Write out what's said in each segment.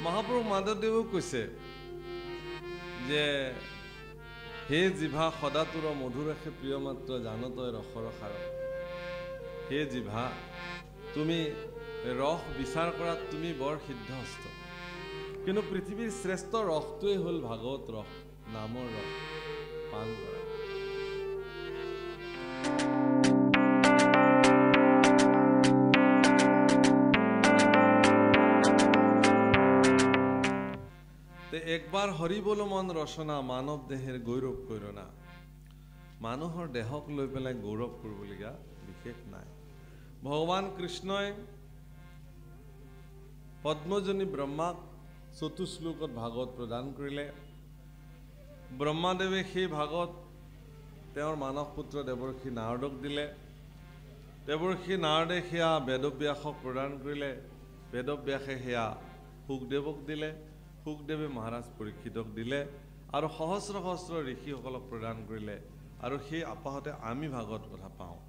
মহাপুৰুষ মাধৱদেৱেও কৈছে যে হে জিভা সদাতুৰ মধুৰসে প্ৰিয় মাত্ৰ জানতই ৰসৰ সাৰ। হে জিভা তুমি ৰস বিচাৰ কৰাত তুমি বৰ সিদ্ধহস্ত, কিন্তু পৃথিৱীৰ শ্ৰেষ্ঠ ৰসটোৱে হ'ল ভাগৱত ৰস, নামৰ ৰস পান কৰা। একবাৰ হৰি বল মন ৰচনা, মানৱ দেহেৰ গৌৰৱ কইৰনা। মানুহৰ দেহক লৈ পেলাই গৌৰৱ কৰিবলগীয়া বিশেষ নাই। ভগৱান কৃষ্ণই পদ্মজনী ব্ৰহ্মাক চতুশ্লোকত ভাগৱত প্ৰদান কৰিলে। ব্ৰহ্মাদেৱে সেই ভাগৱত তেওঁৰ মানস পুত্ৰ দেৱৰ্ষি নাৰদক দিলে। দেৱৰ্ষি নাৰদে সেয়া বেদব্যাসক প্ৰদান কৰিলে। বেদব্যাসে সেয়া শুকদেৱক দিলে। শুকদেৱে মহাৰাজ পৰীক্ষিতক দিলে আৰু সহস্ৰ সহস্ৰ ঋষিসকলক প্ৰদান কৰিলে। আৰু সেই আপাহতে আমি ভাগৱত কথা পাওঁ।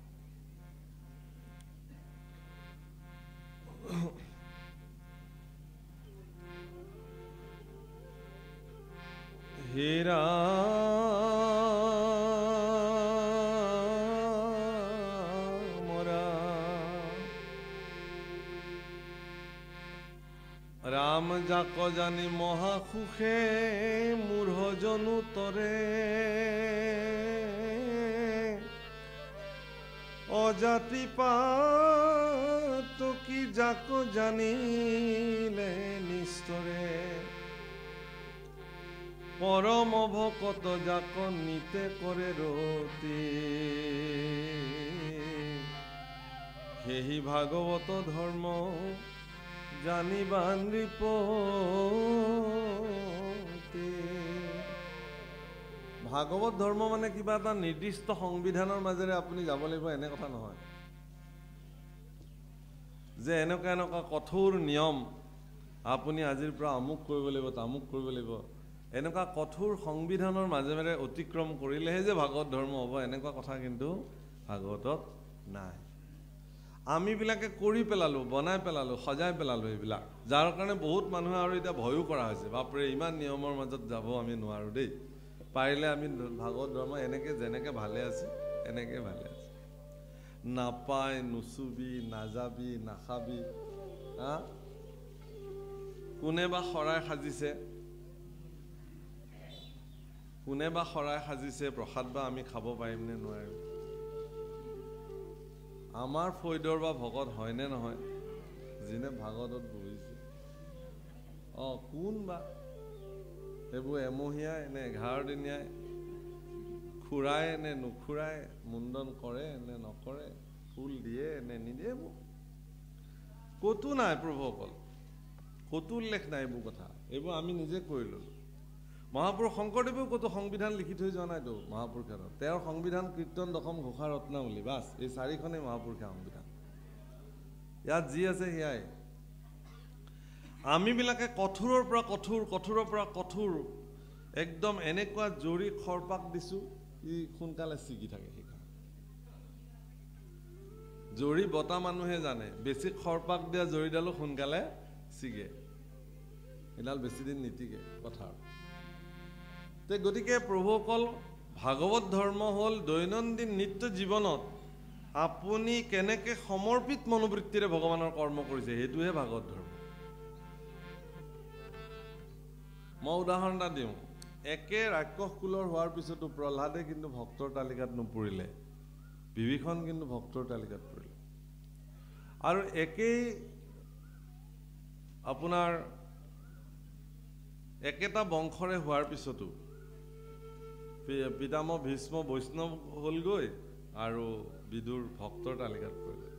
হীৰা ৰাম যাক জানি মহাসুখে মূঢ় জনু তৰে, অজাতি পাত কি যাক জানিলে নিস্তৰে, পৰম ভকত যাক নিতে কৰে ৰতি, সেহি ভাগৱত ধৰ্ম জানিবা নৃপতি। ভাগৱত ধৰ্ম মানে কিবা এটা নিৰ্দিষ্ট সংবিধানৰ মাজেৰে আপুনি যাব লাগিব এনে কথা নহয়, যে এনেকুৱা এনেকুৱা কঠোৰ নিয়ম আপুনি আজিৰ পৰা আমুক কৰিব লাগিব তামুক কৰিব লাগিব, এনেকুৱা কঠোৰ সংবিধানৰ মাজেৰে অতিক্ৰম কৰিলেহে যে ভাগৱত ধৰ্ম হ'ব এনেকুৱা কথা কিন্তু ভাগৱতত নাই। আমিবিলাকে কৰি পেলালোঁ, বনাই পেলালোঁ, সজাই পেলালোঁ এইবিলাক, যাৰ কাৰণে বহুত মানুহে আৰু এতিয়া ভয়ো কৰা হৈছে, বাপৰে ইমান নিয়মৰ মাজত যাব আমি নোৱাৰোঁ দেই, পাৰিলে আমি ভাগৱত ধৰ্ম এনেকৈ যেনেকৈ ভালে আছে এনেকৈ ভালে আছে, নাপাই নুচুবি নাযাবি নাখাবি। কোনে বা শৰাই সাজিছে, কোনে বা শৰাই সাজিছে, প্ৰসাদ বা আমি খাব পাৰিম নে নোৱাৰিম, আমাৰ ফৈদৰ বা ভকত হয়নে নহয় যিনে ভাগৱতত বহিছে। কোন বা এইবোৰ এমহীয়াই নে 11 দিনীয়াই, খুৰাই নে নুখুৰাই, মুণ্ডন কৰে নে নকৰে, ফুল দিয়ে নে নিদিয়ে, এইবোৰ ক'তো নাই প্ৰভুসকল, ক'তো উল্লেখ নাই এইবোৰ কথা, এইবোৰ আমি নিজে কৰি ল'লোঁ। মহাপুৰুষ শংকৰদেৱেও ক'তো সংবিধান লিখি থৈ যোৱা নাইতো মহাপুৰুষানত, তেওঁৰ সংবিধান কীৰ্তন দশম ঘোষা ৰত্নাৱলী, বাছ এই 4খনেই মহাপুৰুষীয়া সংবিধান, ইয়াত যি আছে সেয়াই। আমিবিলাকে কঠোৰৰ পৰা কঠোৰ, কঠোৰৰ পৰা কঠোৰ, একদম এনেকুৱা জৰি খৰপাক দিছোঁ ই সোনকালে ছিগি থাকে। সেইকাৰণে জৰি বতা মানুহে জানে, বেছি খৰপাক দিয়া জৰিডালো সোনকালে ছিগে, এডাল বেছি দিন নিটিকে পথাৰ। গতিকে প্ৰভুসকল, ভাগৱত ধৰ্ম হ'ল দৈনন্দিন নিত্য জীৱনত আপুনি কেনেকৈ সমৰ্পিত মনোবৃত্তিৰে ভগৱানৰ কৰ্ম কৰিছে, সেইটোহে ভাগৱত ধৰ্ম। মই উদাহৰণ এটা দিওঁ, একে ৰাক্ষস কুলৰ হোৱাৰ পিছতো প্ৰহ্লাদে কিন্তু ভক্তৰ তালিকাত নপৰিলে, বিভীষণ কিন্তু ভক্তৰ তালিকাত পৰিলে। আৰু একেই আপোনাৰ একেটা বংশৰে হোৱাৰ পিছতো পিতামহ ভীষ্ম বৈষ্ণৱ হ'লগৈ আৰু বিদুৰ ভক্তৰ তালিকাত পৰিলে।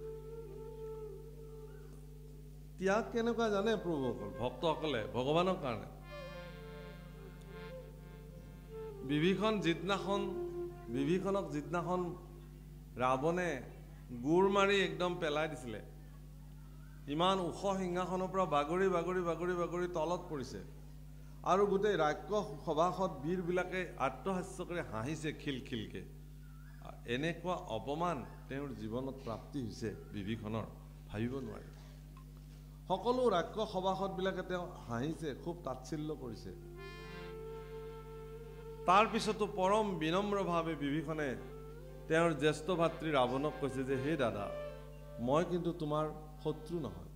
ত্যাগ কেনেকুৱা জানে প্ৰভুসকল, ভক্তসকলে ভগৱানৰ কাৰণে। বিভীষণক যিদিনাখন ৰাৱণে গোৰ মাৰি একদম পেলাই দিছিলে, ইমান ওখ সিংহাসনৰ পৰা বাগৰি বাগৰি বাগৰি বাগৰি তলত পৰিছে, আৰু গোটেই ৰাক্ষস সভাসদ বীৰবিলাকে আত্মহাস্য কৰি হাঁহিছে খিলখিলকে। এনেকুৱা অপমান তেওঁৰ জীৱনত প্ৰাপ্তি হৈছে বিভীষণৰ, ভাবিব নোৱাৰে। সকলো ৰাক্ষস সভাসদবিলাকে তেওঁ হাঁহিছে, খুব তাচ্ছিল্য কৰিছে। তাৰ পিছতো পৰম বিনম্ৰভাৱে বিভীষণে তেওঁৰ জ্যেষ্ঠ ভাতৃ ৰাৱণক কৈছে যে হে দাদা, মই কিন্তু তোমাৰ শত্ৰু নহয়,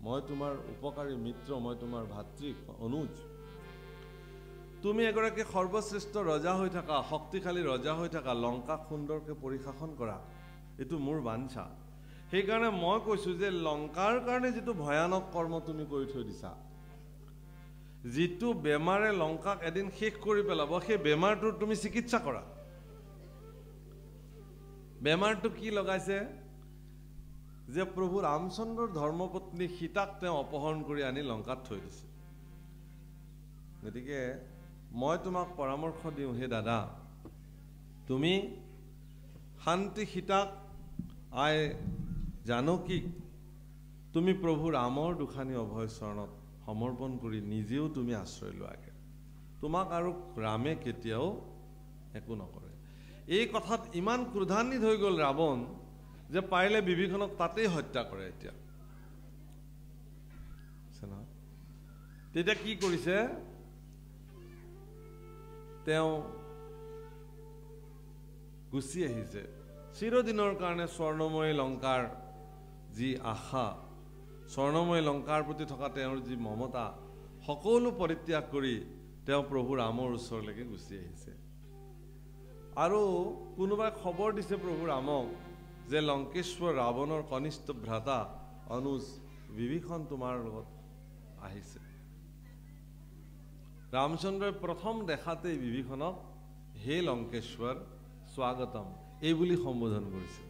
মই তোমাৰ উপকাৰী মিত্ৰ, মই তোমাৰ ভাতৃ অনুজ। তুমি এগৰাকী সৰ্বশ্ৰেষ্ঠ ৰজা হৈ থাকা, শক্তিশালী ৰজা হৈ থাকা, লংকাক সুন্দৰকৈ পৰিশাসন কৰা, এইটো মোৰ বাঞ্ছা। সেইকাৰণে মই কৈছোঁ যে লংকাৰ কাৰণে যিটো ভয়ানক কৰ্ম তুমি কৰি থৈ দিছা, যিটো বেমাৰে লংকাক এদিন শেষ কৰি পেলাব, সেই বেমাৰটোৰ তুমি চিকিৎসা কৰা। বেমাৰটো কি লগাইছে? যে প্ৰভু ৰামচন্দ্ৰৰ ধৰ্মপত্নী সীতাক তেওঁ অপহৰণ কৰি আনি লংকাত থৈ দিছে। গতিকে মই তোমাক পৰামৰ্শ দিওঁ, হে দাদা, তুমি শান্তি সীতাক আই জানকীক তুমি প্ৰভু ৰামৰ দুখানি অভয় চৰণত সমৰ্পণ কৰি নিজেও তুমি আশ্ৰয় লোৱাগে। তোমাক আৰু ৰামে কেতিয়াও একো নকৰে। এই কথাত ইমান ক্ৰোধান্বিত হৈ গ'ল ৰাৱণ যে পাৰিলে বিভীষণক তাতেই হত্যা কৰে। এতিয়া তেতিয়া কি কৰিছে? তেওঁ গুচি আহিছে। চিৰদিনৰ কাৰণে স্বৰ্ণময়ী লংকাৰ যি আশা, স্বৰ্ণময়ী লংকাৰ প্ৰতি থকা তেওঁৰ যি মমতা, সকলো পৰিত্যাগ কৰি তেওঁ প্ৰভু ৰামৰ ওচৰলৈকে গুচি আহিছে। আৰু কোনোবাই খবৰ দিছে প্ৰভু ৰামক যে লংকেশ্বৰ ৰাৱণৰ কনিষ্ঠ ভ্ৰাতা অনুজ বিভীষণ তোমাৰ লগত আহিছে। ৰামচন্দ্ৰই প্ৰথম দেখাতেই বিভীষণক হে লংকেশ্বৰ স্বাগতম এই বুলি সম্বোধন কৰিছে।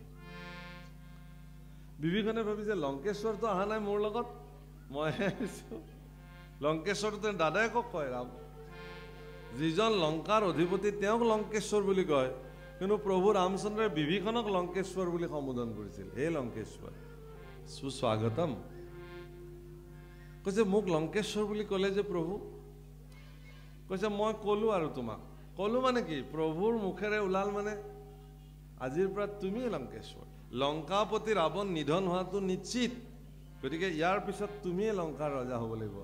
বিভীষণে ভাবিছে লংকেশ্বৰটো অহা নাই মোৰ লগত, মইহে আহিছোঁ। লংকেশ্বৰটো দাদায়েকক কয় ৰাম, যিজন লংকাৰ অধিপতি তেওঁক লংকেশ্বৰ বুলি কয়, কিন্তু প্ৰভু ৰামচন্দ্ৰই বিভীষণক লংকেশ্বৰ বুলি সম্বোধন কৰিছিল। হে লংকেশ্বৰ সুস্বাগতম। কৈছে মোক লংকেশ্বৰ বুলি ক'লে যে প্ৰভু? কৈছে মই ক'লো আৰু তোমাক। ক'লো মানে কি? প্ৰভুৰ মুখেৰে ওলাল মানে আজিৰ পৰা তুমি লংকেশ্বৰ। লংকাপতি ৰাৱণ নিধন হোৱাটো নিশ্চিত, গতিকে ইয়াৰ পিছত তুমিয়ে লংকাৰ ৰজা হ'ব লাগিব।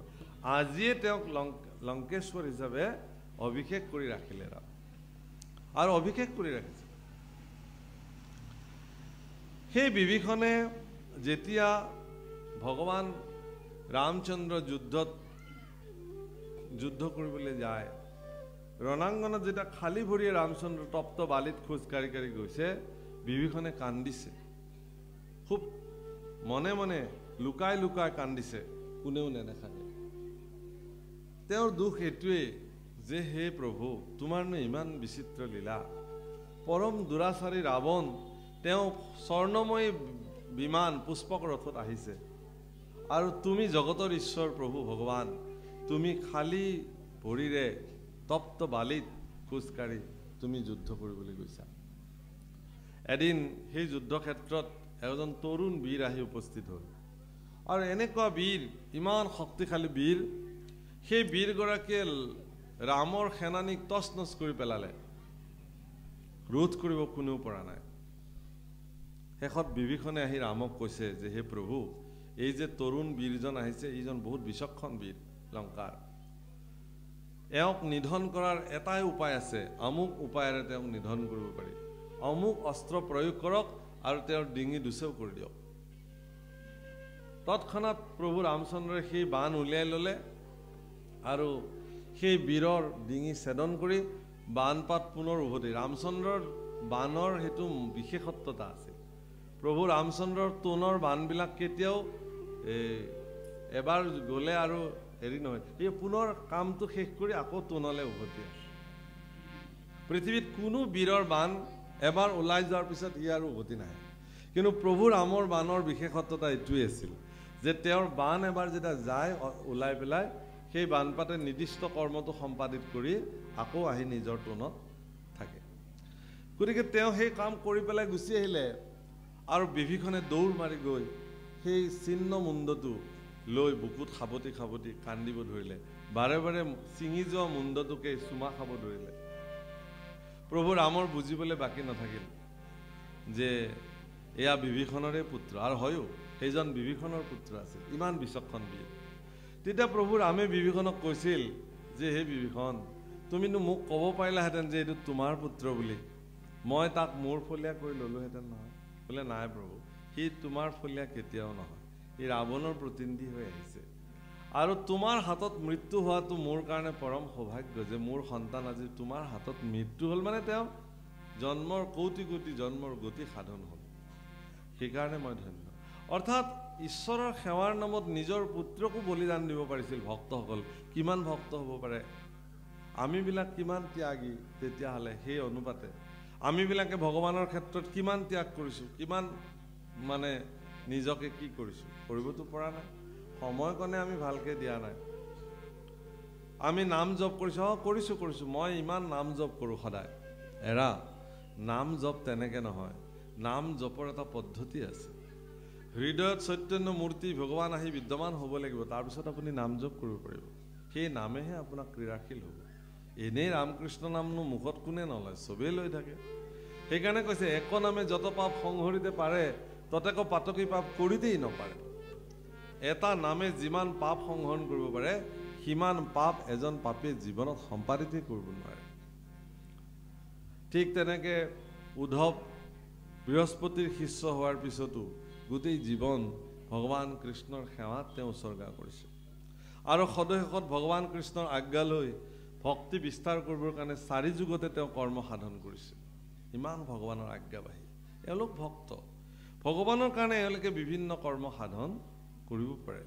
আজিয়ে তেওঁক লংকেশ্বৰ হিচাপে অভিষেক কৰি ৰাখিলে ৰাম, আৰু অভিষেক কৰি ৰাখিছে। সেই বিভীষণে যেতিয়া ভগৱান ৰামচন্দ্ৰ যুদ্ধ কৰিবলৈ যায়, ৰণাংগনত যেতিয়া খালী ভৰিয়ে ৰামচন্দ্ৰ তপ্ত বালিত খোজ কাঢ়ি কাঢ়ি গৈছে, বিভীষণে কান্দিছে। খুব মনে মনে লুকাই লুকাই কান্দিছে, কোনেও নেদেখাকে। তেওঁৰ দুখ এইটোৱেই যে হে প্ৰভু, তোমাৰনো ইমান বিচিত্ৰ লীলা। পৰম দুৰাচাৰী ৰাৱণ তেওঁ স্বৰ্ণময়ী বিমান পুষ্পক ৰথত আহিছে, আৰু তুমি জগতৰ ঈশ্বৰ প্ৰভু ভগৱান, তুমি খালী ভৰিৰে তপ্ত বালিত খোজকাঢ়ি তুমি যুদ্ধ কৰিবলৈ গৈছা। এদিন সেই যুদ্ধক্ষেত্ৰত এজন তৰুণ বীৰ আহি উপস্থিত হ'ল, আৰু এনেকুৱা বীৰ, ইমান শক্তিশালী বীৰ, সেই বীৰগৰাকীয়ে ৰামৰ সেনানীক তছ নছ কৰি পেলালে, ৰোধ কৰিব কোনেও পৰা নাই। শেষত বিভীষণে আহি ৰামক কৈছে যে হে প্ৰভু, এই যে তৰুণ বীৰজন আহিছে, এইজন বহুত বিচক্ষণ বীৰ লংকাৰ, এওঁক নিধন কৰাৰ এটাই উপায় আছে, অমুক উপায়েৰে তেওঁক নিধন কৰিব পাৰি, অমুক অস্ত্ৰ প্ৰয়োগ কৰক আৰু তেওঁৰ ডিঙি দুচেও কৰি দিয়ক। তৎক্ষণাৎ প্ৰভু ৰামচন্দ্ৰই সেই বাণ উলিয়াই ল'লে, আৰু সেই বীৰৰ ডিঙি ছেদন কৰি বাণপাত পুনৰ উভতি। ৰামচন্দ্ৰৰ বাণৰ সেইটো বিশেষত্বতা আছিল। প্ৰভু ৰামচন্দ্ৰৰ তোনৰ বাণবিলাক কেতিয়াও এবাৰ গ'লে আৰু হেৰি নহয়, এই পুনৰ কামটো শেষ কৰি আকৌ তোনলৈ উভতি আহে। পৃথিৱীত কোনো বীৰৰ বাণ এবাৰ ওলাই যোৱাৰ পিছত ই আৰু উভতি নাহে, কিন্তু প্ৰভু ৰামৰ বাণৰ বিশেষত্বতা এইটোৱেই আছিল যে তেওঁৰ বাণ এবাৰ যেতিয়া যায় ওলাই পেলাই, সেই বাণপাতে নিৰ্দিষ্ট কৰ্মটো সম্পাদিত কৰি আকৌ আহি নিজৰ তোনত থাকে। গতিকে তেওঁ সেই কাম কৰি পেলাই গুচি আহিলে, আৰু বিভীষণে দৌৰ মাৰি গৈ সেই ছিন্ন মুণ্ডটো লৈ বুকুত সাৱটি সাৱটি কান্দিব ধৰিলে, বাৰে বাৰে ছিঙি যোৱা মুণ্ডটোকে চুমা খাব ধৰিলে। প্ৰভু ৰামৰ বুজিবলৈ বাকী নাথাকিল যে এয়া বিভীষণৰে পুত্ৰ, আৰু হয়ো সেইজন বিভীষণৰ পুত্ৰ আছিল, ইমান বিচক্ষণ বীৰ। তেতিয়া প্ৰভু ৰামে বিভীষণক কৈছিল যে হে বিভীষণ, তুমিনো মোক ক'ব পাৰিলাহেঁতেন যে এইটো তোমাৰ পুত্ৰ বুলি, মই তাক মোৰ ফলীয়া কৰি ল'লোহেঁতেন নহয়। বোলে নাই প্ৰভু, সি তোমাৰ ফলীয়া কেতিয়াও নহয়, সি ৰাৱণৰ প্ৰতিনিধি হৈ আহিছে। আৰু তোমাৰ হাতত মৃত্যু হোৱাটো মোৰ কাৰণে পৰম সৌভাগ্য যে মোৰ সন্তান আজি তোমাৰ হাতত মৃত্যু হ'ল, মানে তেওঁ জন্মৰ কোটি কোটি জন্মৰ গতি সাধন হ'ল, সেইকাৰণে মই ধন্য। অৰ্থাৎ ঈশ্বৰৰ সেৱাৰ নামত নিজৰ পুত্ৰকো বলিদান দিব পাৰিছিল ভক্তসকল। কিমান ভক্ত হ'ব পাৰে, আমিবিলাক কিমান ত্যাগী, তেতিয়াহ'লে সেই অনুপাতে আমিবিলাকে ভগৱানৰ ক্ষেত্ৰত কিমান ত্যাগ কৰিছোঁ, কিমান মানে নিজকে কি কৰিছোঁ, কৰিবতো পৰা নাই। সময়কণে আমি ভালকৈ দিয়া নাই। আমি নাম জপ কৰিছোঁ, কৰিছোঁ, মই ইমান নাম জপ কৰোঁ সদায়। এৰা, নাম জপ তেনেকৈ নহয়, নাম জপৰ এটা পদ্ধতি আছে। হৃদয়ত চৈতন্য মূৰ্তি ভগৱান আহি বিদ্যমান হ'ব লাগিব, তাৰপিছত আপুনি নাম জপ কৰিব পাৰিব। সেই নামেহে আপোনাক ক্ৰীড়াশীল হ'ব। এনেই ৰামকৃষ্ণ নামনো মুখত কোনে নলয়, চবেই লৈ থাকে। সেইকাৰণে কৈছে এক নামে যত পাপ সংহৰিতে পাৰে, ততেক পাতকী পাপ কৰিতেই নপাৰে। এটা নামে যিমান পাপ সংহৰণ কৰিব পাৰে, সিমান পাপ এজন পাপীয়ে জীৱনত সম্পাদিতই কৰিব নোৱাৰে। ঠিক তেনেকৈ উদ্ধৱ বৃহস্পতিৰ শিষ্য হোৱাৰ পিছতো গোটেই জীৱন ভগৱান কৃষ্ণৰ সেৱাত তেওঁ উৎসৰ্গা কৰিছে। আৰু সদশেষত ভগৱান কৃষ্ণৰ আজ্ঞা লৈ ভক্তি বিস্তাৰ কৰিবৰ কাৰণে 4 যুগতে তেওঁ কৰ্ম সাধন কৰিছে। ইমান ভগৱানৰ আজ্ঞাবাহী এওঁলোক ভক্ত, ভগৱানৰ কাৰণে এওঁলোকে বিভিন্ন কৰ্ম সাধন কৰিব পাৰে।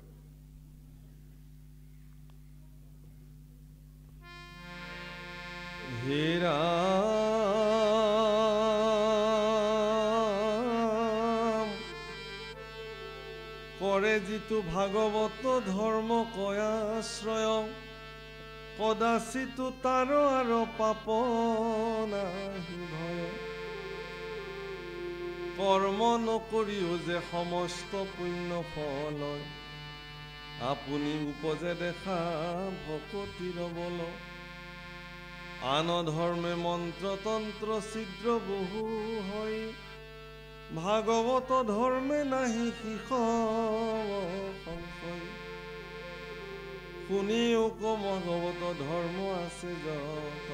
হে ৰাম, কৰে যিটো ভাগৱত ধৰ্ম কয়াশ্ৰয়, কদাচিতো তাৰ আৰু পাপ নাহি ভয়। কৰ্ম নকৰিও যে সমস্ত পুণ্য ফল, আপুনি উপজে দেখা ভকতিৰ বল। আন ধৰ্মে মন্ত্ৰ তন্ত্ৰ ছিদ্ৰ বহু হয়, ভাগৱত ধৰ্মে নাহি শিষ সংশয়। শুনিও কম ভাগৱত ধৰ্ম আছে যত,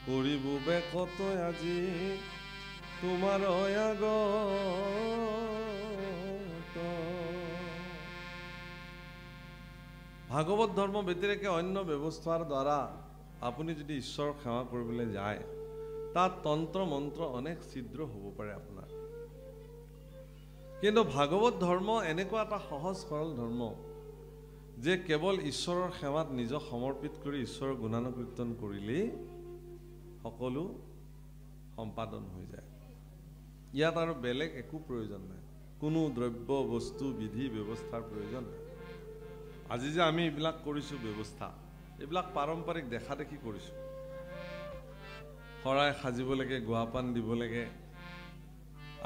কৰিব বেকত আজি তোমাৰ আগত। ভাগৱত ধৰ্ম ব্যতিৰেকে অন্য ব্যৱস্থাৰ দ্বাৰা আপুনি যদি ঈশ্বৰৰ সেৱা কৰিবলৈ যায়, তাত তন্ত্ৰ মন্ত্ৰ অনেক ছিদ্ৰ হ'ব পাৰে আপোনাৰ। কিন্তু ভাগৱত ধৰ্ম এনেকুৱা এটা সহজ সৰল ধৰ্ম যে কেৱল ঈশ্বৰৰ সেৱাত নিজক সমৰ্পিত কৰি ঈশ্বৰৰ গুণানুকীৰ্তন কৰিলেই সকলো সম্পাদন হৈ যায়। ইয়াত আৰু বেলেগ একো প্ৰয়োজন নাই, কোনো দ্ৰব্য বস্তু বিধি ব্যৱস্থাৰ প্ৰয়োজন নাই। আজি যে আমি এইবিলাক কৰিছোঁ ব্যৱস্থা, এইবিলাক পাৰম্পৰিক দেখা দেখি কৰিছোঁ। শৰাই সাজিব লাগে, গুৱাপান দিব লাগে।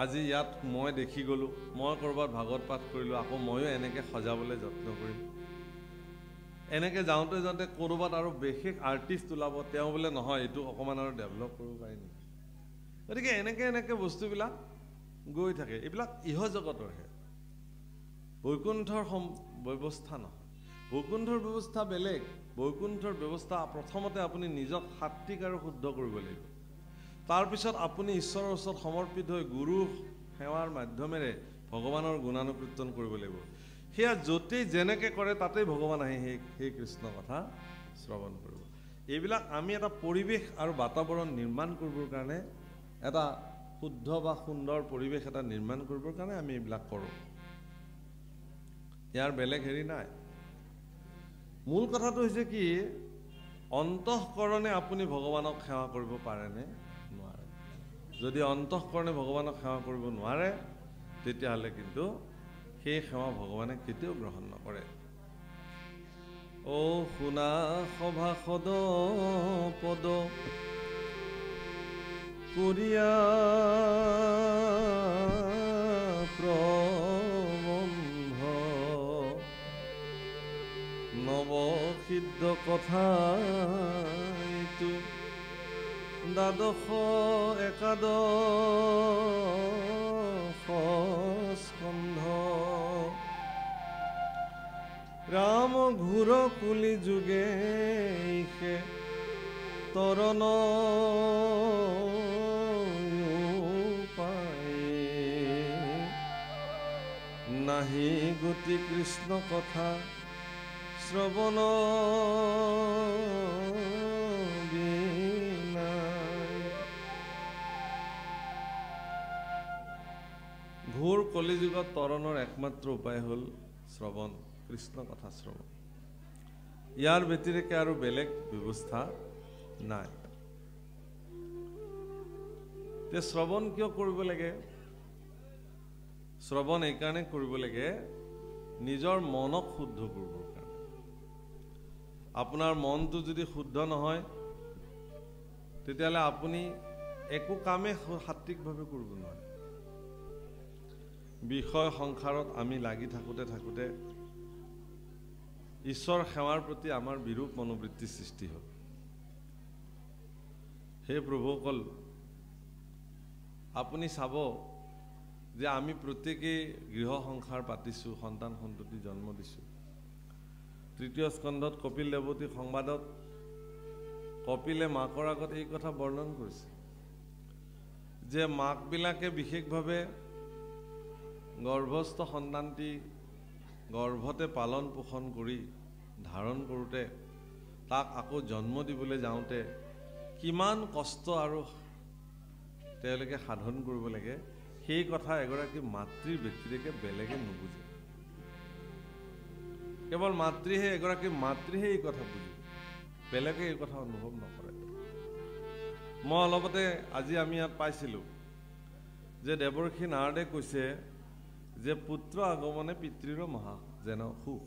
আজি ইয়াত মই দেখি গ'লোঁ, মই ক'ৰবাত ভাগৱত পাঠ কৰিলোঁ, আকৌ ময়ো এনেকৈ সজাবলৈ যত্ন কৰিম। এনেকৈ যাওঁতে যাওঁতে ক'ৰবাত আৰু বিশেষ আৰ্টিষ্ট ওলাব, তেওঁ বোলে নহয় এইটো অকণমান আৰু ডেভেলপ কৰিব পাৰি নেকি। গতিকে এনেকৈ বস্তুবিলাক গৈ থাকে। এইবিলাক ইহ জগতৰহে, বৈকুণ্ঠৰ ব্যৱস্থা নহয়। বৈকুণ্ঠৰ ব্যৱস্থা বেলেগ। বৈকুণ্ঠৰ ব্যৱস্থা প্ৰথমতে আপুনি নিজক সাত্বিক আৰু শুদ্ধ কৰিব লাগিব। তাৰপিছত আপুনি ঈশ্বৰৰ ওচৰত সমৰ্পিত হৈ গুৰু সেৱাৰ মাধ্যমেৰে ভগৱানৰ গুণানুকীৰ্তন কৰিব লাগিব। সেয়া য'তেই যেনেকৈ কৰে তাতেই ভগৱান আহি সেই কৃষ্ণ কথা শ্ৰৱণ কৰিব। এইবিলাক আমি এটা পৰিৱেশ আৰু বাতাবৰণ নিৰ্মাণ কৰিবৰ কাৰণে, এটা শুদ্ধ বা সুন্দৰ পৰিৱেশ এটা নিৰ্মাণ কৰিবৰ কাৰণে আমি এইবিলাক কৰোঁ। ইয়াৰ বেলেগ হেৰি নাই। মূল কথাটো হৈছে কি, অন্তঃকৰণে আপুনি ভগৱানক সেৱা কৰিব পাৰেনে? নোৱাৰে। যদি অন্তঃকৰণে ভগৱানক সেৱা কৰিব নোৱাৰে, তেতিয়াহ'লে কিন্তু সেই সেৱা ভগৱানে কেতিয়াও গ্ৰহণ নকৰে। ও শুনা সভাসদ পদ কৰিয়া প্ৰবন্ধ, নৱসিদ্ধ কথা এইটো দ্বাদশ একাদশ স্কন্ধ ৰাম ঘূৰ কুলি যুগে ইষে তৰণ নাহি গতি কৃষ্ণ কথা শ্ৰৱণ ঘোৰ কলিযুগত তৰণৰ একমাত্ৰ উপায় হ'ল শ্ৰৱণ, কৃষ্ণ কথা শ্ৰৱণ। ইয়াৰ ব্যতিৰেকে আৰু বেলেগ ব্যৱস্থা নাই। তে শ্ৰৱণ কিয় কৰিব লাগে? শ্ৰৱণ এইকাৰণে কৰিব লাগে নিজৰ মনক শুদ্ধ কৰিবৰ কাৰণে। আপোনাৰ মনটো যদি শুদ্ধ নহয় তেতিয়াহ'লে আপুনি একো কামেই সাত্বিকভাৱে কৰিব নোৱাৰে। বিষয় সংসাৰত আমি লাগি থাকোঁতে থাকোঁতে ঈশ্বৰ সেৱাৰ প্ৰতি আমাৰ বিৰূপ মনোবৃত্তি সৃষ্টি হ'ল। হে প্ৰভুসকল, আপুনি চাব যে আমি প্ৰত্যেকেই গৃহ সংসাৰ পাতিছোঁ, সন্তান সন্ততি জন্ম দিছোঁ। তৃতীয় স্কন্ধত কপিল দেৱতী সংবাদত কপিলে মাকৰ আগত এই কথা বৰ্ণন কৰিছে যে মাকবিলাকে বিশেষভাৱে গৰ্ভস্থ সন্তানটি গৰ্ভতে পালন পোষণ কৰি ধাৰণ কৰোঁতে তাক আকৌ জন্ম দিবলৈ যাওঁতে কিমান কষ্ট আৰু তেওঁলোকে সাধন কৰিব লাগে, সেই কথা এগৰাকী মাতৃৰ ব্যক্তিৰেকে বেলেগে নুবুজে। কেৱল মাতৃহে, এগৰাকী মাতৃহে এই কথা বুজে, বেলেগে এই কথা অনুভৱ নকৰে। মই অলপতে আজি আমি ইয়াত পাইছিলোঁ যে দেৱৰ্ষি নাৰদে কৈছে যে পুত্ৰ আগমনে পিতৃৰ মহা যেন সুখ।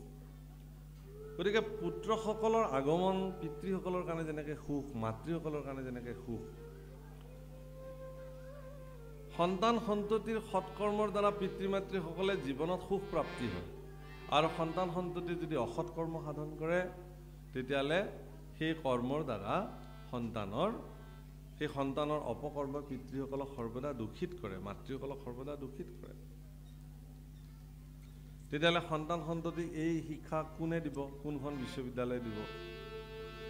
গতিকে পুত্ৰসকলৰ আগমন পিতৃসকলৰ কাৰণে যেনেকৈ সুখ, মাতৃসকলৰ কাৰণে যেনেকৈ সুখ, সন্তান সন্ততিৰ সৎকৰ্মৰ দ্বাৰা পিতৃ মাতৃসকলে জীৱনত সুখ প্ৰাপ্তি হয়। আৰু সন্তান সন্ততি যদি অসৎ কৰ্ম সাধন কৰে তেতিয়াহ'লে সেই কৰ্মৰ দ্বাৰা সেই সন্তানৰ অপকৰ্ম পিতৃসকলক সৰ্বদা দূষিত কৰে, মাতৃসকলক সৰ্বদা দূষিত কৰে। তেতিয়াহ'লে সন্তান সন্ততিক এই শিক্ষা কোনে দিব? কোনখন বিশ্ববিদ্যালয়ে দিব?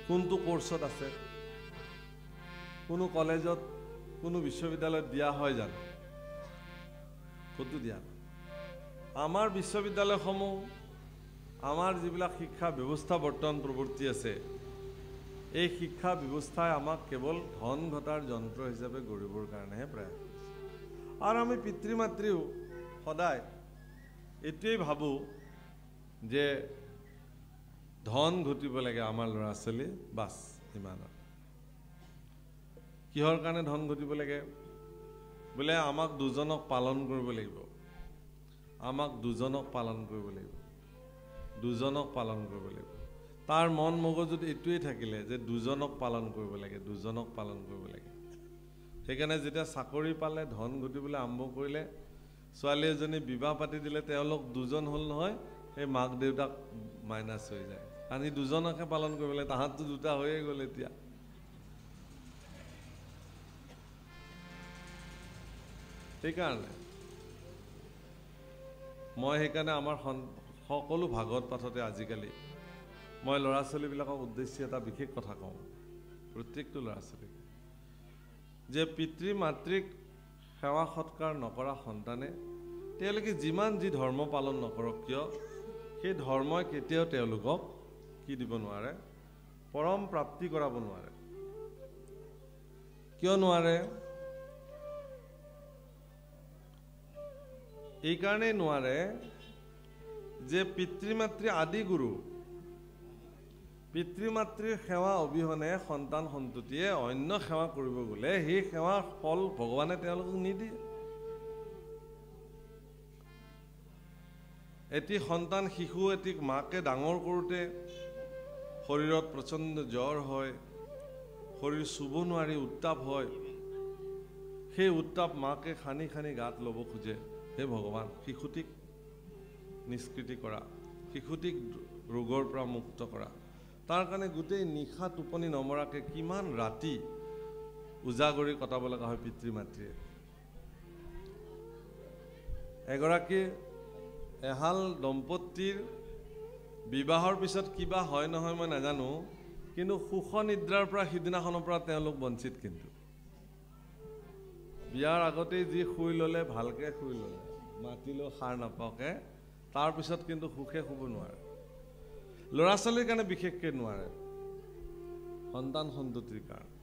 কোনটো কোৰ্চত আছে? কোনো কলেজত, কোনো বিশ্ববিদ্যালয়ত দিয়া হয় জানো? ক'তো দিয়া নাই। আমাৰ বিশ্ববিদ্যালয়সমূহ, আমাৰ যিবিলাক শিক্ষা ব্যৱস্থা বৰ্তমান প্ৰৱৰ্তি আছে, এই শিক্ষা ব্যৱস্থাই আমাক কেৱল ধন ঘটাৰ যন্ত্ৰ হিচাপে গঢ়িবৰ কাৰণেহে প্ৰয়াস কৰিছে। আৰু আমি পিতৃ মাতৃও সদায় এইটোৱেই ভাবোঁ যে ধন ঘটিব লাগে আমাৰ ল'ৰা ছোৱালী, বাছ ইমান। কিহৰ কাৰণে ধন ঘটিব লাগে? বোলে আমাক দুজনক পালন কৰিব লাগিব, আমাক দুজনক পালন কৰিব লাগিব, দুজনক পালন কৰিব লাগিব। তাৰ মন মগজুত এইটোৱেই থাকিলে যে দুজনক পালন কৰিব লাগে, দুজনক পালন কৰিব লাগে। সেইকাৰণে যেতিয়া চাকৰি পালে, ধন ঘটিবলৈ আৰম্ভ কৰিলে, ছোৱালী এজনী বিবাহ পাতি দিলে, তেওঁলোক দুজন হ'ল নহয়, সেই মাক দেউতাক মাইনাছ হৈ যায়। কাৰণ সি দুজনকহে পালন কৰিব লাগে, তাহাঁতটো দুটা হৈয়ে গ'ল। এতিয়া সেইকাৰণে মই আমাৰ সকলো ভাগৱত পাঠতে আজিকালি মই ল'ৰা ছোৱালীবিলাকক উদ্দেশ্যি এটা বিশেষ কথা কওঁ, প্ৰত্যেকটো ল'ৰা ছোৱালীক, যে পিতৃ মাতৃক সেৱা সৎকাৰ নকৰা সন্তানে তেওঁলোকে যিমান যি ধৰ্ম পালন নকৰক কিয়, সেই ধৰ্মই কেতিয়াও তেওঁলোকক কি দিব নোৱাৰে? পৰম প্ৰাপ্তি কৰাব নোৱাৰে। কিয় নোৱাৰে? এইকাৰণেই নোৱাৰে যে পিতৃ মাতৃ আদি গুৰু, পিতৃ মাতৃৰ সেৱা অবিহনে সন্তান সন্ততিয়ে অন্য সেৱা কৰিব গ'লে সেই সেৱাৰ ফল ভগৱানে তেওঁলোকক নিদিয়ে। এটি সন্তান শিশু এটিক মাকে ডাঙৰ কৰোঁতে শৰীৰত প্ৰচণ্ড জ্বৰ হয়, শৰীৰ চুব নোৱাৰি উত্তাপ হয়। সেই উত্তাপ মাকে খানি খানি গাত ল'ব খোজে। হে ভগৱান, শিশুটিক নিষ্কৃতি কৰা, শিশুটিক ৰোগৰ পৰা মুক্ত কৰা। তাৰ কাৰণে গোটেই নিশা টোপনি নমৰাকৈ কিমান ৰাতি উজাগৰি কটাব লগা হয় পিতৃ মাতৃয়ে। এগৰাকী এহাল দম্পতীৰ বিবাহৰ পিছত কিবা হয় নহয় মই নাজানো, কিন্তু সুখ নিদ্ৰাৰ পৰা সিদিনাখনৰ পৰা তেওঁলোক বঞ্চিত। কিন্তু বিয়াৰ আগতেই যি শুই ল'লে, ভালকৈ শুই ল'লে, মাতিলেও সাৰ নাপাওঁকৈ, তাৰপিছত কিন্তু সুখে শুব নোৱাৰে। ল'ৰা ছোৱালীৰ কাৰণে বিশেষকৈ নোৱাৰে, সন্তান সন্ততিৰ কাৰণে।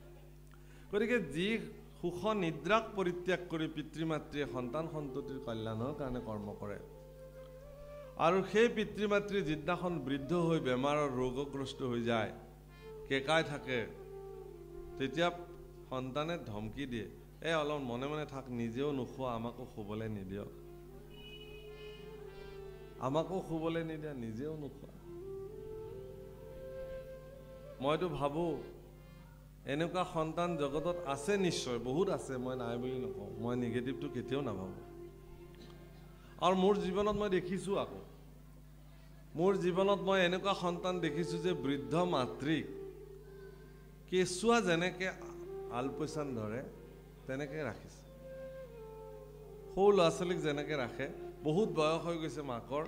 গতিকে যি সুখ নিদ্ৰাক পৰিত্যাগ কৰি পিতৃ মাতৃয়ে সন্তান সন্ততিৰ কল্যাণৰ কাৰণে কৰ্ম কৰে, আৰু সেই পিতৃ মাতৃ যিদিনাখন বৃদ্ধ হৈ বেমাৰৰ ৰোগগ্ৰস্ত হৈ যায়, কেকাই থাকে, তেতিয়া সন্তানে ধমকি দিয়ে, অলপ মনে মনে থাক, নিজেও নোখোৱা, আমাকো শুবলৈ নিদিয়, আমাকো শুবলৈ নিদিয়া, নিজেও নোখোৱা। মইতো ভাবোঁ এনেকুৱা সন্তান জগতত আছে, নিশ্চয় বহুত আছে, মই নাই বুলি নকওঁ, মই নিগেটিভটো কেতিয়াও নাভাবোঁ। আৰু মোৰ জীৱনত মই দেখিছোঁ, আকৌ মোৰ জীৱনত মই এনেকুৱা সন্তান দেখিছোঁ যে বৃদ্ধ মাতৃক কেঁচুৱা যেনেকৈ আলপৈচান ধৰে তেনেকৈ ৰাখিছে। সৰু ল'ৰা ছোৱালীক যেনেকৈ ৰাখে, বহুত বয়স হৈ গৈছে মাকৰ,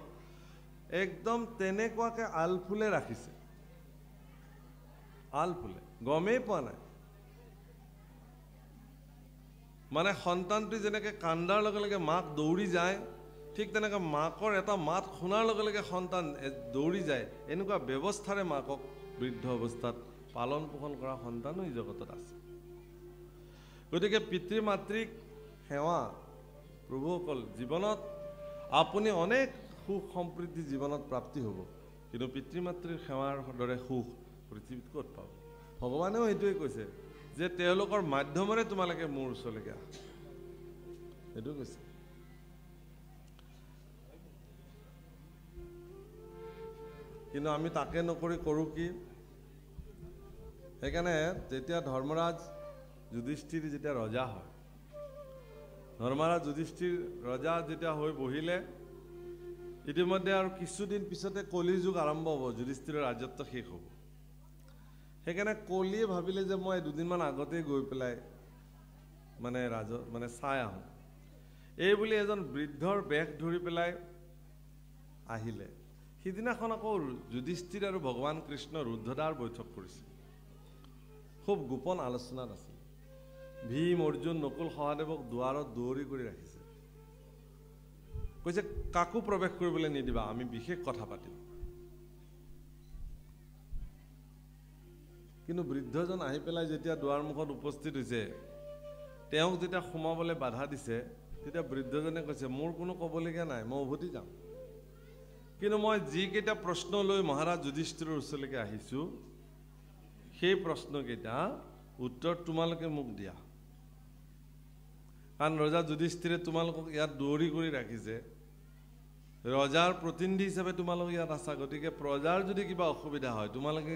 একদম তেনেকুৱাকৈ আলফুলে ৰাখিছে, আলফুলে, গমেই পোৱা নাই। মানে সন্তানটো যেনেকৈ কান্দাৰ লগে লগে মাক দৌৰি যায়, ঠিক তেনেকৈ মাকৰ এটা মাত শুনাৰ লগে লগে সন্তান দৌৰি যায়, এনেকুৱা ব্যৱস্থাৰে মাকক বৃদ্ধ অৱস্থাত পালন পোষণ কৰা সন্তানো এই জগতত আছে। গতিকে পিতৃ মাতৃক সেৱা, প্ৰভুসকল, জীৱনত আপুনি অনেক সুখ সমৃদ্ধি জীৱনত প্ৰাপ্তি হ'ব, কিন্তু পিতৃ মাতৃৰ সেৱাৰ দৰে সুখ পৃথিৱীত ক'ত পাব? ভগৱানেও সেইটোৱে কৈছে যে তেওঁলোকৰ মাধ্যমেৰে তোমালোকে মোৰ ওচৰলৈকে আহা, সেইটো কৈছে। কিন্তু আমি তাকে নকৰি কৰোঁ কি? সেইকাৰণে যেতিয়া ধৰ্মৰাজ যুধিষ্ঠিৰ যেতিয়া ৰজা হয়, ধৰ্মৰাজ যুধিষ্ঠিৰ ৰজা যেতিয়া হৈ বহিলে, ইতিমধ্যে আৰু কিছুদিন পিছতে কলি যুগ আৰম্ভ হ'ব, যুধিষ্ঠিৰৰ ৰাজত্ব শেষ হ'ব। সেইকাৰণে কলিয়ে ভাবিলে যে মই দুদিনমান আগতেই গৈ পেলাই মানে চাই আহোঁ। এই বুলি এজন বৃদ্ধৰ বেশ ধৰি পেলাই আহিলে। সিদিনাখন আকৌ যুধিষ্ঠিৰ আৰু ভগৱান কৃষ্ণ ৰুদ্ধদ্বাৰ বৈঠক কৰিছিল, খুব গোপন আলোচনাত আছিল। ভীম, অৰ্জুন, নকুল, সহদেৱক দুৱাৰত দৌৰি কৰি ৰাখিছে, কৈছে কাকো প্ৰৱেশ কৰিবলৈ নিদিবা, আমি বিশেষ কথা পাতিম। কিন্তু বৃদ্ধজন আহি পেলাই যেতিয়া দুৱাৰ মুখত উপস্থিত হৈছে, তেওঁক যেতিয়া সোমাবলৈ বাধা দিছে, তেতিয়া বৃদ্ধজনে কৈছে মোৰ কোনো ক'বলগীয়া নাই, মই উভতি যাম, কিন্তু মই যিকেইটা প্ৰশ্ন লৈ মহাৰাজ যুধিষ্ঠিৰৰ ওচৰলৈকে আহিছোঁ, সেই প্ৰশ্নকেইটা উত্তৰ তোমালোকে মোক দিয়া। কাৰণ ৰজা যুধিষ্ঠিৰে তোমালোকক ইয়াত দৌৰি কৰি ৰাখিছে, ৰজাৰ প্ৰতিনিধি হিচাপে তোমালোক ইয়াত আছা, গতিকে প্ৰজাৰ যদি কিবা অসুবিধা হয় তোমালোকে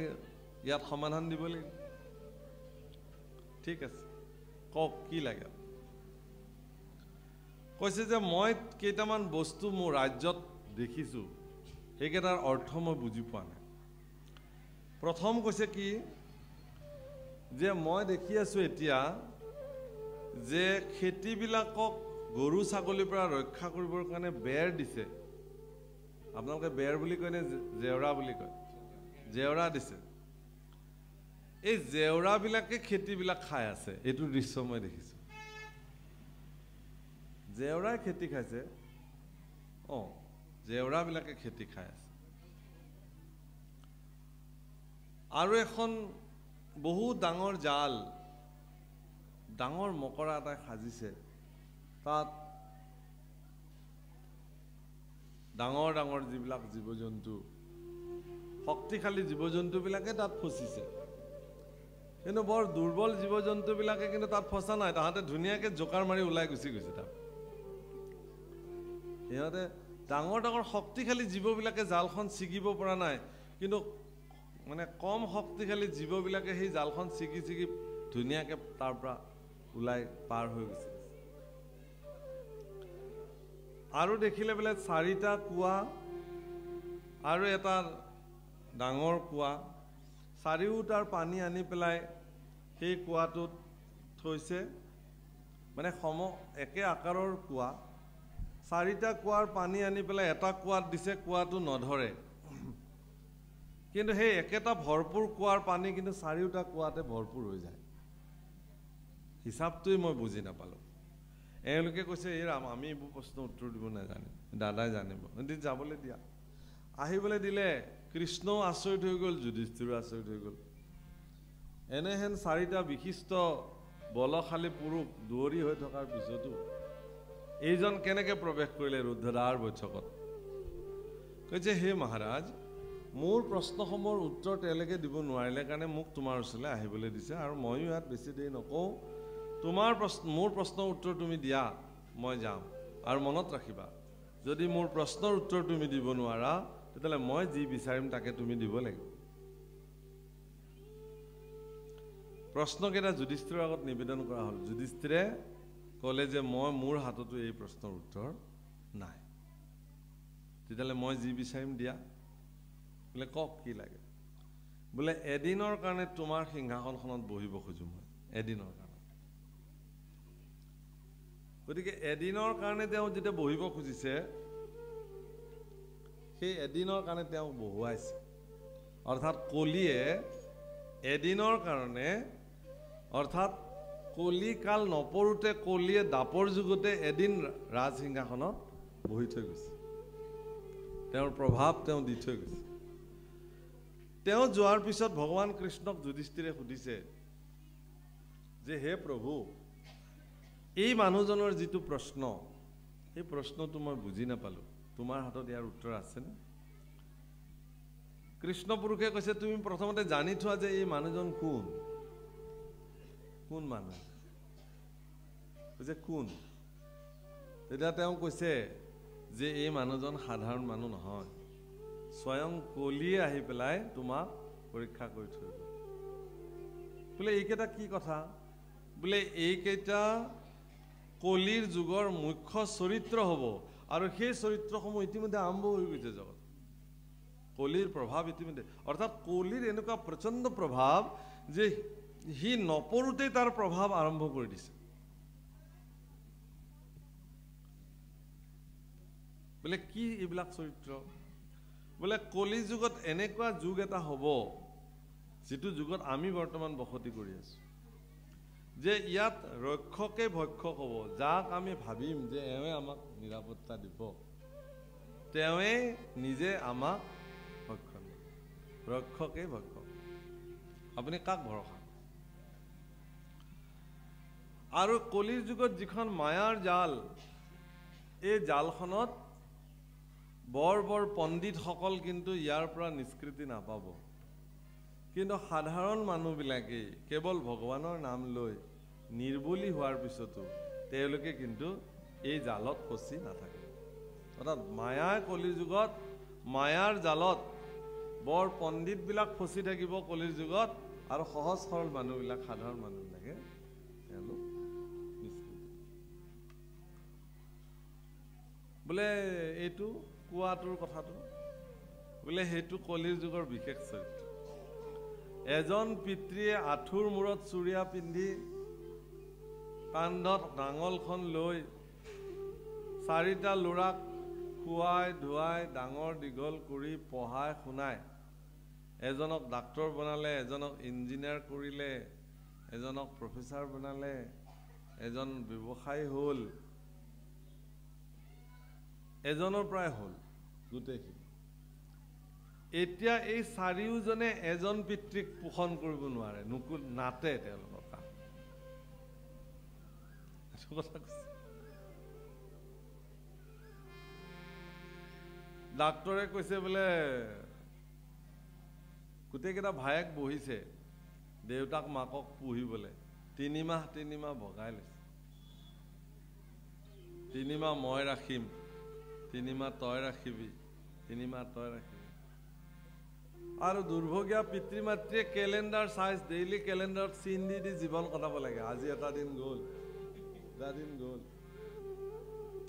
ইয়াত সমাধান দিব লাগিব। ঠিক আছে, কওক কি লাগে? কৈছে যে মই কেইটামান বস্তু মোৰ ৰাজ্যত দেখিছোঁ, সেইকেইটাৰ অৰ্থ মই বুজি পোৱা নাই। প্ৰথম কৈছে কি, যে মই দেখি আছোঁ এতিয়া যে খেতিবিলাকক গৰু ছাগলীৰ পৰা ৰক্ষা কৰিবৰ কাৰণে বেৰ দিছে। আপোনালোকে বেৰ বুলি কয় নে জেওৰা বুলি কয়? জেওৰা দিছে। এই জেওৰাবিলাকে খেতিবিলাক খাই আছে, এইটো দৃশ্য মই দেখিছোঁ। জেওৰাই খেতি খাইছে, জেওৰাবিলাকে খেতি খাই আছে। আৰু এখন বহুত ডাঙৰ জাল, ডাঙৰ মকৰা এটাই সাজিছে, তাত ডাঙৰ ডাঙৰ যিবিলাক জীৱ জন্তু, শক্তিশালী জীৱ জন্তুবিলাকে তাত ফচিছে, কিন্তু বৰ দুৰ্বল জীৱ জন্তুবিলাকে কিন্তু তাত ফচা নাই, তাহাঁতে ধুনীয়াকৈ জোকাৰ মাৰি ওলাই গুচি গৈছে। তাত সিহঁতে ডাঙৰ ডাঙৰ শক্তিশালী জীৱবিলাকে জালখন ছিগিব পৰা নাই, কিন্তু মানে কম শক্তিশালী জীৱবিলাকে সেই জালখন ছিগি ছিগি ধুনীয়াকৈ তাৰ পৰা ওলাই পাৰ হৈ গৈছে। আৰু দেখিলে বোলে 4টা কুঁৱা আৰু এটা ডাঙৰ কুঁৱা, 4টাৰ পানী আনি পেলাই সেই কুঁৱাটোত থৈছে মানে একে আকাৰৰ কুঁৱা 4টা কুঁৱাৰ পানী আনি পেলাই এটা কুঁৱাত দিছে কুঁৱাটো নধৰে কিন্তু সেই একেটা ভৰপূৰ কুঁৱাৰ পানী কিন্তু 4টা কুঁৱাতে ভৰপূৰ হৈ যায় হিচাপটোই মই বুজি নাপালোঁ এওঁলোকে কৈছে এই ৰাম আমি এইবোৰ প্ৰশ্ন উত্তৰ দিব নাজানিম দাদাই জানিব এদিন যাবলৈ দিয়া আহিবলৈ দিলে কৃষ্ণও আচৰিত হৈ গ'ল যুধিষ্ঠিৰো আচৰিত হৈ গ'ল এনেহেন 4টা বিশিষ্ট বলশালী পুৰুষ দুৱৰী হৈ থকাৰ পিছতো এইজন কেনেকৈ প্ৰৱেশ কৰিলে ৰুদ্ৰদাৰ বৈঠকত কৈছে হে মহাৰাজ মোৰ প্ৰশ্নসমূহৰ উত্তৰ তেওঁলোকে দিব নোৱাৰিলে কাৰণে মোক তোমাৰ ওচৰলৈ আহিবলৈ দিছে আৰু ময়ো ইয়াত বেছি দেৰি নকওঁ মোৰ প্ৰশ্নৰ উত্তৰ তুমি দিয়া মই যাম আৰু মনত ৰাখিবা যদি মোৰ প্ৰশ্নৰ উত্তৰ তুমি দিব নোৱাৰা তেতিয়াহ'লে মই যি বিচাৰিম তাকে তুমি দিব লাগিব প্ৰশ্নকেইটা যুধিষ্ঠিৰৰ আগত নিবেদন কৰা হ'ল যুধিষ্ঠিৰে ক'লে যে মোৰ হাততো এই প্ৰশ্নৰ উত্তৰ নাই তেতিয়াহ'লে মই যি বিচাৰিম দিয়া বোলে কওক কি লাগে বোলে এদিনৰ কাৰণে তোমাৰ সিংহাসনখনত বহিব খোজো মই এদিনৰ কাৰণে গতিকে এদিনৰ কাৰণে তেওঁ যেতিয়া বহিব খুজিছে সেই এদিনৰ কাৰণে তেওঁ বহুৱাইছে অৰ্থাৎ কলিয়ে এদিনৰ কাৰণে অৰ্থাৎ কলিকাল নপৰোঁতে কলিয়ে দাপৰ যুগতে এদিন ৰাজসিংহাসনত বহি থৈ গৈছে তেওঁৰ প্ৰভাৱ তেওঁ দি থৈ গৈছে তেওঁ যোৱাৰ পিছত ভগৱান কৃষ্ণক যুধিষ্ঠিৰে সুধিছে যে হে প্ৰভু এই মানুহজনৰ যিটো প্ৰশ্ন এই প্ৰশ্নটো মই বুজি নাপালোঁ তোমাৰ হাতত ইয়াৰ উত্তৰ আছেনে কৃষ্ণ পুৰুষে কৈছে তুমি প্ৰথমতে জানি থোৱা যে এই মানুহজন কোন মানুহ কৈছে কোন তেতিয়া তেওঁ কৈছে যে এই মানুহজন সাধাৰণ মানুহ নহয় স্বয়ং কলিয়ে আহি পেলাই তোমাক পৰীক্ষা কৰি থৈ গ'ল বোলে এইকেইটা কি কথা বোলে এইকেইটা কলিৰ যুগৰ মুখ্য চৰিত্ৰ হ'ব আৰু সেই চৰিত্ৰসমূহ ইতিমধ্যে আৰম্ভ হৈ গৈছে জগত কলিৰ প্ৰভাৱ ইতিমধ্যে অৰ্থাৎ কলিৰ এনেকুৱা প্ৰচণ্ড প্ৰভাৱ যে সি নপৰোঁতেই তাৰ প্ৰভাৱ আৰম্ভ কৰি দিছে বোলে কি এইবিলাক চৰিত্ৰ বোলে কলি যুগত এনেকুৱা যুগ এটা হ'ব যিটো যুগত আমি বৰ্তমান বসতি কৰি আছো যে ইয়াত ৰক্ষকে ভক্ষক হ'ব যাক আমি ভাবিম যে এওঁৱে আমাক নিৰাপত্তা দিব তেৱে নিজে আমাক ভক্ষণ ৰক্ষকে ভক্ষক আপুনি কাক ভৰসা আৰু কলিৰ যুগত যিখন মায়াৰ জাল এই জালখনত বৰ পণ্ডিতসকল কিন্তু ইয়াৰ পৰা নিষ্কৃতি নাপাব কিন্তু সাধাৰণ মানুহবিলাকেই কেৱল ভগৱানৰ নাম লৈ নিৰ্বলী হোৱাৰ পিছতো তেওঁলোকে কিন্তু এই জালত ফচি নাথাকে অৰ্থাৎ মায়াৰ কলিৰ যুগত মায়াৰ জালত বৰ পণ্ডিতবিলাক ফচি থাকিব কলিৰ যুগত আৰু সহজ সৰল মানুহবিলাক সাধাৰণ মানুহবিলাকে তেওঁলোক নিষ্কৃতি বোলে এইটো কোৱাটোৰ কথাটো বোলে সেইটো কলিৰ যুগৰ বিশেষ চৰিত্ৰ এজন পিতৃয়ে আঁঠুৰ মূৰত চুৰিয়া পিন্ধি কান্ধত নাঙলখন লৈ 4টা ল'ৰাক খুৱাই ধুৱাই ডাঙৰ দীঘল কৰি পঢ়াই শুনাই এজনক ডাক্তৰ বনালে এজনক ইঞ্জিনিয়াৰ কৰিলে এজনক প্ৰফেচাৰ বনালে এজন ব্যৱসায়ী হ'ল এজনৰ প্ৰায় হ'ল গোটেইখিনি এতিয়া এই 4জনে এজন পিতৃক পোষণ কৰিব নোৱাৰে নাতে তেওঁলোকৰ কাম কথা কৈছে ডাক্তৰে কৈছে বোলে গোটেইকেইটা ভায়েক বহিছে দেউতাক মাকক পুহিবলৈ 3 মাহ ভগাই লৈছে 3 মাহ মই ৰাখিম 3 মাহ তই ৰাখিবি 3 মাহ তই ৰাখিবি আৰু দুৰ্ভগীয়া পিতৃ মাতৃয়ে কেলেণ্ডাৰ চাইজ ডেইলি কেলেণ্ডাৰত চিন দি জীৱন কটাব লাগে আজি এটা দিন গ'ল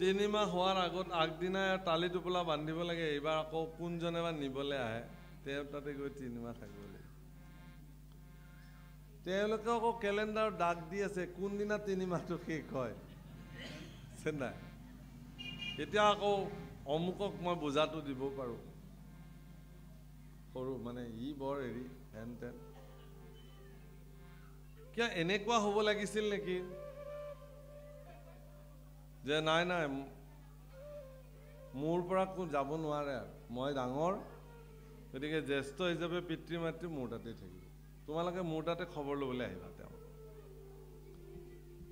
3 মাহ হোৱাৰ আগত আগদিনাই টালি টোপোলা বান্ধিব লাগে এইবাৰ আকৌ কোনজনে বা নিবলৈ আহে তেওঁ তাতে গৈ 3 মাহ থাকিব লাগে তেওঁলোকে আকৌ কেলেণ্ডাৰ দাগ দি আছে কোনদিনা 3 মাহটো শেষ হয় নাই এতিয়া আকৌ অমুকক মই বুজাটো দিব পাৰোঁ সৰু মানে ই বৰ হেৰি হেন তেন কিয় এনেকুৱা হ'ব লাগিছিল নেকি যে নাই নাই মোৰ পৰা কোনো যাব নোৱাৰে মই ডাঙৰ গতিকে জ্যেষ্ঠ হিচাপে পিতৃ মাতৃ মোৰ তাতে থাকিব তোমালোকে মোৰ তাতে খবৰ ল'বলৈ আহিবা তেওঁ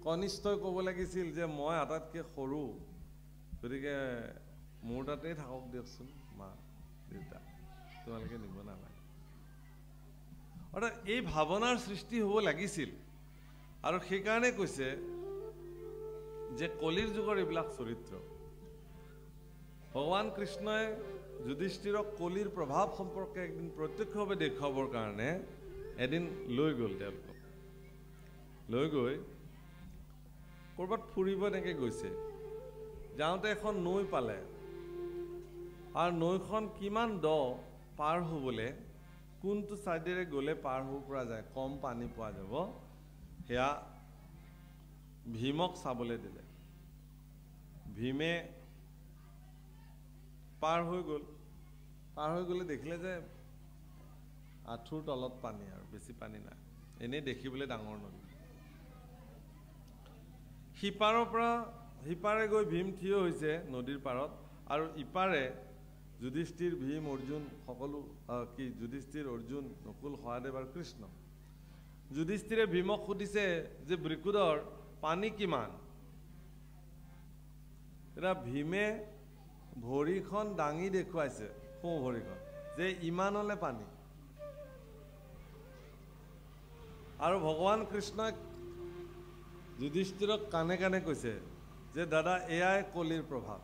কনিষ্ঠই ক'ব লাগিছিল যে মই আটাইতকৈ সৰু গতিকে মোৰ তাতেই থাকক দিয়কচোন মা দেউতা তোমালোকে নিব নালাগে অৰ্থাৎ এই ভাৱনাৰ সৃষ্টি হ'ব লাগিছিল আৰু সেইকাৰণে কৈছে যে কলিৰ যুগৰ এইবিলাক চৰিত্ৰ ভগৱান কৃষ্ণই যুধিষ্ঠিৰক কলিৰ প্ৰভাৱ সম্পৰ্কে একদিন প্ৰত্যক্ষভাৱে দেখুৱাবৰ কাৰণে এদিন লৈ গ'ল তেওঁলোকক লৈ গৈ ক'ৰবাত ফুৰিব এনেকৈ গৈছে যাওঁতে এখন নৈ পালে আৰু নৈখন কিমান দ পাৰ হ'বলৈ কোনটো ছাইডেৰে গ'লে পাৰ হ'ব পৰা যায় কম পানী পোৱা যাব সেয়া ভীমক চাবলৈ দিলে ভীমে পাৰ হৈ গ'লে দেখিলে যে আঁঠুৰ তলত পানী আৰু বেছি পানী নাই এনেই দেখিবলৈ ডাঙৰ নদী সিপাৰে গৈ ভীম থিয় হৈছে নদীৰ পাৰত আৰু ইপাৰে যুধিষ্ঠিৰ ভীম অৰ্জুন সকলো যুধিষ্ঠিৰ অৰ্জুন নকুল সহদেৱ আৰু কৃষ্ণ যুধিষ্ঠিৰে ভীমক সুধিছে যে বৃকুদৰ পানী কিমান এতিয়া ভীমে ভৰিখন দাঙি দেখুৱাইছে সোঁ ভৰিখন যে ইমানলে পানী আৰু ভগৱান কৃষ্ণই যুধিষ্ঠিৰক কাণে কাণে কৈছে যে দাদা এয়াই কলিৰ প্ৰভাৱ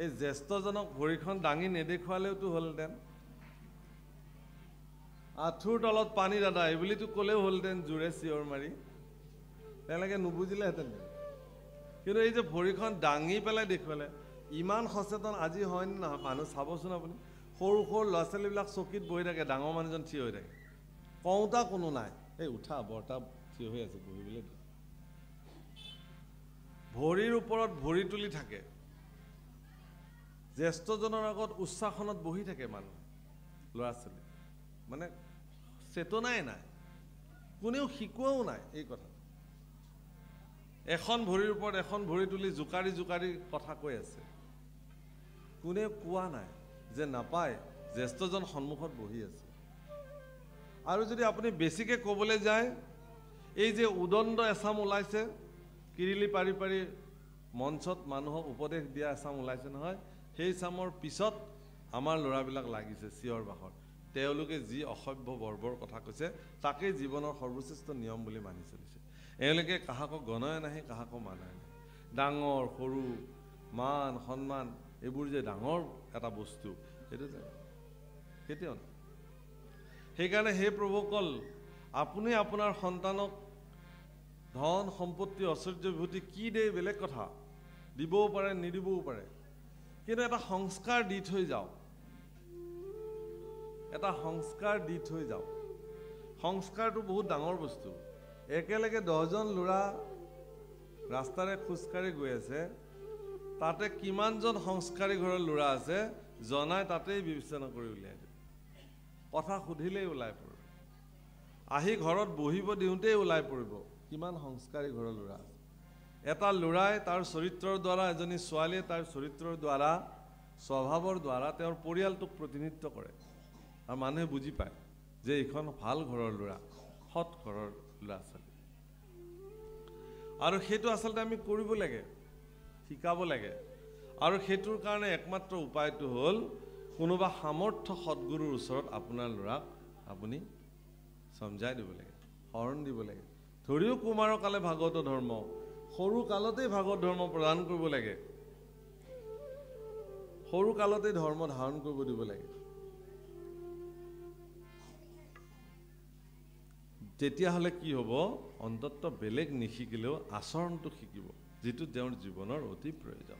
এই জ্যেষ্ঠজনক ভৰিখন দাঙি নেদেখুৱালেওতো হ'লহেঁতেন আঁঠুৰ তলত পানী দাদা এই বুলিতো ক'লেও হ'লহেঁতেন জোৰে চিঞৰ মাৰি তেওঁলোকে নুবুজিলেহেঁতেন কিন্তু এই যে ভৰিখন দাঙি পেলাই দেখুৱালে ইমান সচেতন আজি হয় নে নহয় মানুহ চাবচোন আপুনি সৰু সৰু ল'ৰা ছোৱালীবিলাক চকীত বহি থাকে ডাঙৰ মানুহজন থিয় হৈ থাকে কওঁতা কোনো নাই এই উঠা বৰ্তা থিয় হৈ আছে বহিবলৈ ভৰিৰ ওপৰত ভৰি তুলি থাকে জ্যেষ্ঠজনৰ আগত উচ্চাসনত বহি থাকে মানুহ ল'ৰা ছোৱালী মানে চেতনাই নাই কোনেও শিকোৱাও নাই এই কথা এখন ভৰিৰ ওপৰত এখন ভৰি তুলি জোকাৰি জোকাৰি কথা কৈ আছে কোনেও কোৱা নাই যে নাপায় জ্যেষ্ঠজন সন্মুখত বহি আছে আৰু যদি আপুনি বেছিকৈ ক'বলৈ যায় এই যে উদণ্ড এচাম ওলাইছে কিৰিলি পাৰি পাৰি মঞ্চত মানুহক উপদেশ দিয়া এচাম ওলাইছে নহয় সেই চামৰ পিছত আমাৰ ল'ৰাবিলাক লাগিছে চিঞৰ বাখৰ তেওঁলোকে যি অসভ্য বৰ্বৰ কথা কৈছে তাকেই জীৱনৰ সৰ্বশ্ৰেষ্ঠ নিয়ম বুলি মানি চলিছে এওঁলোকে কাহাকো গণয় নাহে কাহাকো মানায় নাহে ডাঙৰ সৰু মান সন্মান এইবোৰ যে ডাঙৰ এটা বস্তু সেইটো যে কেতিয়াও নাই সেইকাৰণে হে প্ৰভুসকল আপুনি আপোনাৰ সন্তানক ধন সম্পত্তি ঐশ্বৰ্য বিভূতি কি দিয়ে বেলেগ কথা দিবও পাৰে নিদিবও পাৰে কিন্তু এটা সংস্কাৰ দি থৈ যাওক এটা সংস্কাৰ দি থৈ যাওক সংস্কাৰটো বহুত ডাঙৰ বস্তু একেলগে 10জন ল'ৰা ৰাস্তাৰে খোজকাঢ়ি গৈ আছে তাতে কিমানজন সংস্কাৰী ঘৰৰ ল'ৰা আছে জনাই তাতেই বিবেচনা কৰি উলিয়াই দিয়ে কথা সুধিলেই ওলাই পৰিব আহি ঘৰত বহিব দিওঁতেই ওলাই পৰিব কিমান সংস্কাৰী ঘৰৰ ল'ৰা আছে এটা ল'ৰাই তাৰ চৰিত্ৰৰ দ্বাৰা এজনী ছোৱালীয়ে তাৰ চৰিত্ৰৰ দ্বাৰা স্বভাৱৰ দ্বাৰা তেওঁৰ পৰিয়ালটোক প্ৰতিনিধিত্ব কৰে আৰু মানুহে বুজি পায় যে এইখন ভাল ঘৰৰ ল'ৰা সৎ ঘৰৰ ল'ৰা ছোৱালী আৰু সেইটো আচলতে আমি কৰিব লাগে শিকাব লাগে আৰু সেইটোৰ কাৰণে একমাত্ৰ উপায়টো হ'ল কোনোবা সামৰ্থ্য সৎগুৰুৰ ওচৰত আপোনাৰ ল'ৰাক আপুনি সমজাই দিব লাগে শৰণ দিব লাগে ধৰিও কুমাৰৰ কালে ভাগৱত ধৰ্ম সৰু কালতেই ভাগৱত ধৰ্ম প্ৰদান কৰিব লাগে সৰু কালতেই ধৰ্ম ধাৰণ কৰিব দিব লাগে তেতিয়াহ'লে কি হ'ব অন্তত বেলেগ নিশিকিলেও আচৰণটো শিকিব যিটো তেওঁৰ জীৱনৰ অতি প্ৰয়োজন